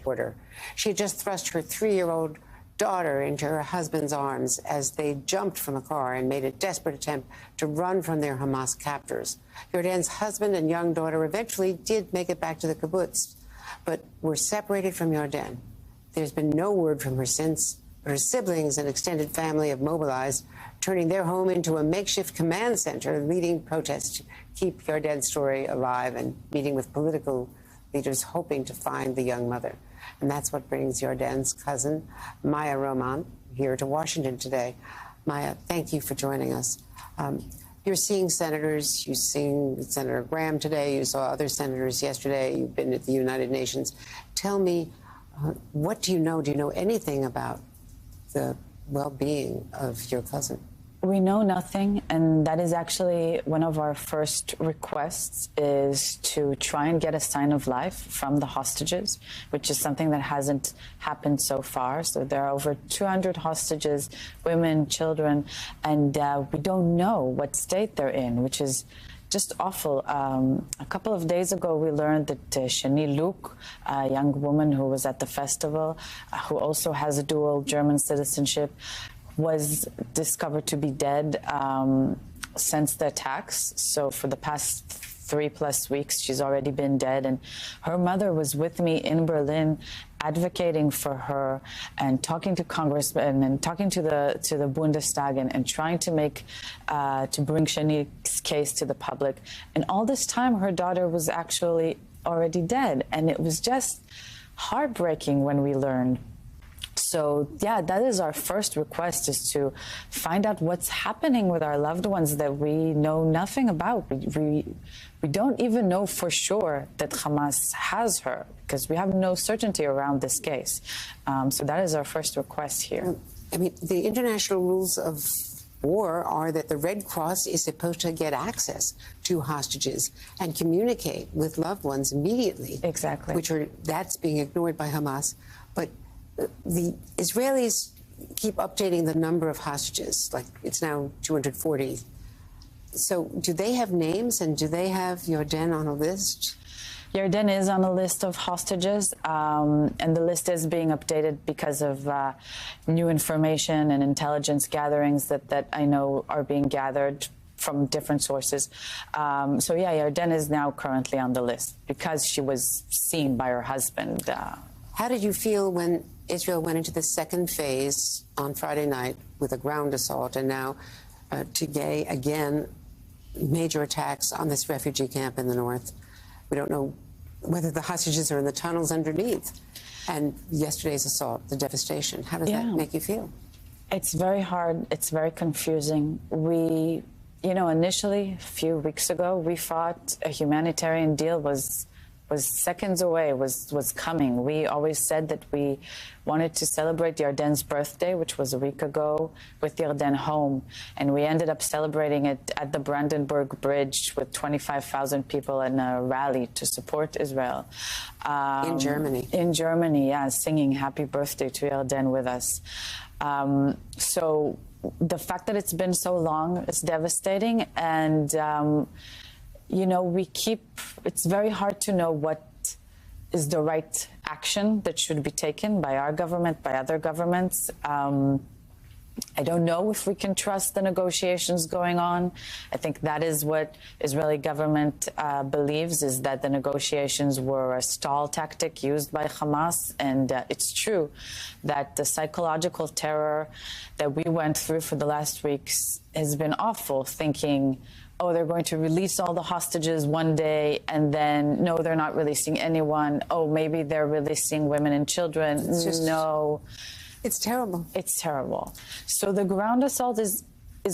border. She had just thrust her 3-year-old daughter into her husband's arms as they jumped from a car and made a desperate attempt to run from their Hamas captors. Yarden's husband and young daughter eventually did make it back to the kibbutz, but were separated from Yarden. There's been no word from her since. Her siblings and extended family have mobilized, turning their home into a makeshift command center, leading protests to keep Yarden's story alive and meeting with political leaders hoping to find the young mother. And that's what brings Yarden's cousin, Maya Roman, here to Washington today. Maya, thank you for joining us. You're seeing senators. You've seen Senator Graham today. You saw other senators yesterday. You've been at the United Nations. Tell me, what do you know? Do you know anything about the well-being of your cousin? We know nothing, and that is actually one of our first requests, is to try and get a sign of life from the hostages, which is something that hasn't happened so far. So there are over 200 hostages, women, children, and we don't know what state they're in, which is just awful. A couple of days ago, we learned that Shani Luke, a young woman who was at the festival, who also has a dual German citizenship, was discovered to be dead since the attacks. So for the past 3+ weeks, she's already been dead. And her mother was with me in Berlin, advocating for her and talking to congressmen and talking to the Bundestag and trying to make to bring Shani's case to the public. And all this time, her daughter was actually already dead, and it was just heartbreaking when we learned. So, yeah, that is our first request, is to find out what's happening with our loved ones that we know nothing about. We don't even know for sure that Hamas has her, because we have no certainty around this case. So that is our first request here. I mean, the international rules of war are that the Red Cross is supposed to get access to hostages and communicate with loved ones immediately. Exactly. That's being ignored by Hamas. But the Israelis keep updating the number of hostages, like it's now 240. So do they have names, and do they have Yarden on a list? Yarden is on a list of hostages, and the list is being updated because of new information and intelligence gatherings that I know are being gathered from different sources. So yeah, Yarden is now currently on the list because she was seen by her husband. How did you feel when Israel went into the second phase on Friday night with a ground assault, and now today, again, major attacks on this refugee camp in the north? We don't know whether the hostages are in the tunnels underneath. And yesterday's assault, the devastation. How does that make you feel? It's very hard. It's very confusing. We, initially, a few weeks ago, we thought a humanitarian deal was seconds away, was coming. We always said that we wanted to celebrate Yarden's birthday, which was a week ago, with Yarden home. And we ended up celebrating it at the Brandenburg Bridge with 25,000 people in a rally to support Israel. In Germany. In Germany, yeah, singing happy birthday to Yarden with us. So the fact that it's been so long is devastating. And it's very hard to know what is the right action that should be taken by our government, by other governments. I don't know if we can trust the negotiations going on. I think that is what Israeli government believes, is that the negotiations were a stall tactic used by Hamas. And it's true that the psychological terror that we went through for the last weeks has been awful, thinking, oh, they're going to release all the hostages one day, and then, no, they're not releasing anyone. Oh, maybe they're releasing women and children. No. It's terrible. It's terrible. So the ground assault is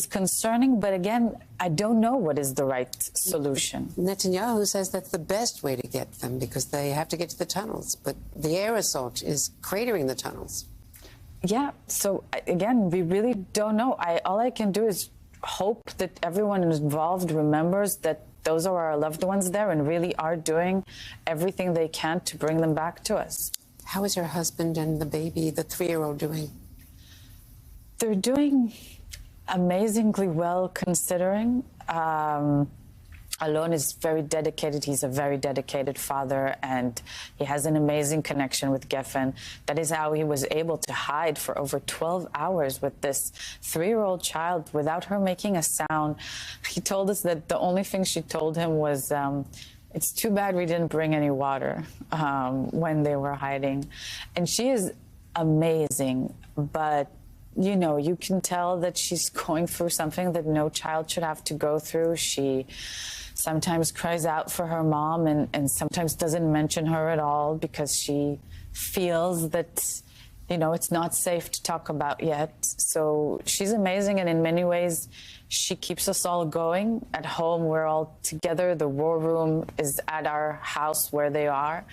concerning, but again, I don't know what is the right solution. Netanyahu says that's the best way to get them, because they have to get to the tunnels. But the air assault is cratering the tunnels. Yeah, so again, we really don't know. All I can do is hope that everyone involved remembers that those are our loved ones there and really are doing everything they can to bring them back to us. How is your husband and the baby, the 3-year-old, doing? They're doing amazingly well, considering. Alon is very dedicated. He's a very dedicated father, and he has an amazing connection with Geffen. That is how he was able to hide for over 12 hours with this 3-year-old child without her making a sound. He told us that the only thing she told him was, it's too bad we didn't bring any water when they were hiding. And she is amazing, but you know, you can tell that she's going through something that no child should have to go through. She sometimes cries out for her mom and sometimes doesn't mention her at all because she feels that, you know, it's not safe to talk about yet. So she's amazing, and in many ways, she keeps us all going. At home, we're all together. The war room is at our house where they are.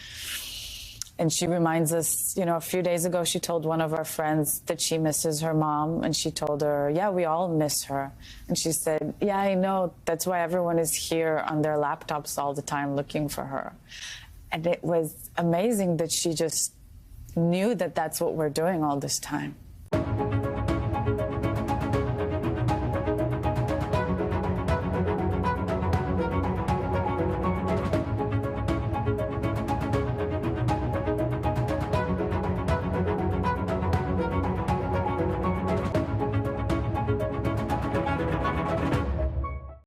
And she reminds us, you know, a few days ago, she told one of our friends that she misses her mom. And she told her, yeah, we all miss her. And she said, yeah, I know. That's why everyone is here on their laptops all the time looking for her. And it was amazing that she just knew that that's what we're doing all this time.